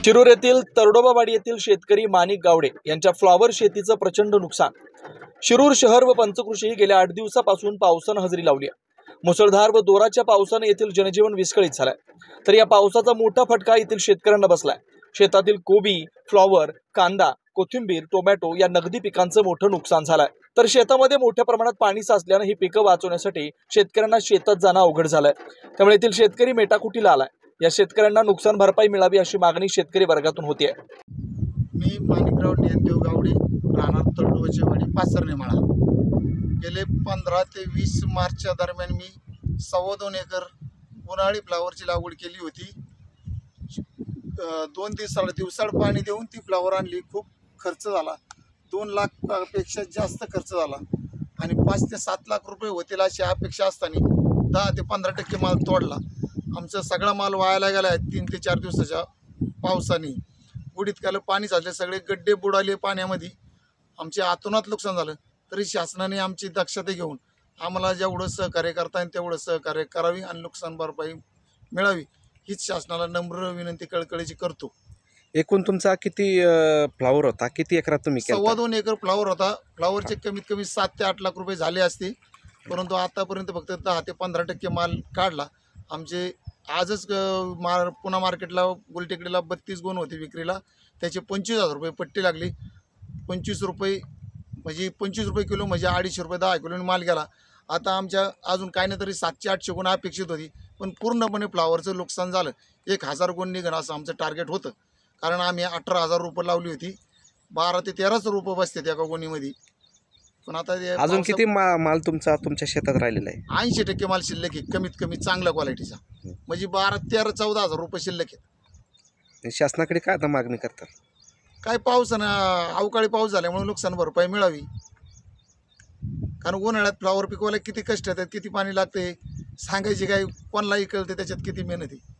शिरूर येथील तरडोबावाडी येथील शेतकरी माणिक गावडे यांच्या फ्लॉवर शेतीचं प्रचंड नुकसान। शिरूर शहर व पंचकृषी गेल्या 8 दिवसापासून पावसानं हजेरी लावली आहे। मुसळधार व जोराच्या पावसाने येथील जनजीवन विस्कळीत झालंय। तर या पावसाचा मोठा फटका येथील शेतकऱ्यांना बसलाय। शेतातील कोबी, फ्लॉवर, कांदा, कोथिंबीर, टोमॅटो या नगदी पिकांचं मोठं नुकसान झालंय। तर शेतामध्ये मोठ्या प्रमाणात पाणी साचल्याने ही पिकं वाचवण्यासाठी शेतकऱ्यांना शेतात जाणं अवघड झालंय। त्यामुळे येथील शेतकरी मेटाकुटीला आलाय। या शेतकऱ्यांना नुकसान भरपाई मिळावी अशी मागणी शेतकरी वर्गातून होतीये। मी माणिकराव ज्ञानदेव गावडे, राहणार तरडोबाचीवाडी, पाचरनेमाळा। गेले 15 ते 20 मार्चच्या दरम्यान मी 2.25 एकर उन्हाळी फ्लावरची लागवड केली होती। 2 दिवसाड पाणी देऊन ती फ्लावर आणली। खूप खर्च झाला, 2 लाखापेक्षा जास्त खर्च झाला आणि 5 ते 7 लाख रुपये होतील अशी अपेक्षा असताना 10 ते 15% माल तोडला। आमचा सगळा माल वायाला गेला आहे 3 ते 4 दिवसाच्या पावसाने। बुडीत काल पाणी झाले, सगळे गड्डे बुडाले पाण्यामध्ये, आमचे आतोनात नुकसान झालं। तरी शासनाने आमची दक्षता घेऊन आम्हाला जेवढं सहकार्य करता येईल तेवढं सहकार्य करावी आणि नुकसान भरपाई मिळावी हीच शासनाला नम्र विनंती कळकळीची करतो। एकूण तुमचा किती फ्लावर होता, किती एकरात तुम्ही केला? 2.25 एकर फ्लावर होता। फ्लावरचे कमीत कमी 7 ते 8 लाख रुपये झाले असते, परंतु आतापर्यंत फक्त 10 ते 15% माल काढला। आमचे आजच पुन्हा मार्केटला गुलटेकडीला 32 गोण होते विक्रीला, त्याचे 25,000 रुपये पट्टी लागली। 25 रुपये म्हणजे 25 रुपये किलो म्हणजे 250 रुपये 10 किलोने माल गेला। आता आमच्या अजून काही नाही तरी 700-800 गुण अपेक्षित होती, पण पूर्णपणे फ्लावरचं नुकसान झालं। 1000 गुण निघणं असं आमचं टार्गेट होतं, कारण आम्ही 18,000 रुपये लावली होती। 12 ते 1300 रुपये बसते त्या गोणीमध्ये। पण आता अजून किती माल तुमच्या शेतात राहिलेला आहे? 80% माल शिल्लक आहे, कमीत कमी चांगल्या क्वालिटीचा, म्हणजे 12-13-14,000 रुपये शिल्लक आहे। शासनाकडे काय आता मागणी करतात? काय पावसानं अवकाळी पाऊस झाल्यामुळे नुकसान भरपाई मिळावी, कारण उन्हाळ्यात फ्लावर पिकवायला किती कष्ट येतात, किती पाणी लागते सांगायची काय, कोणालाही कळते त्याच्यात किती मेहनत आहे।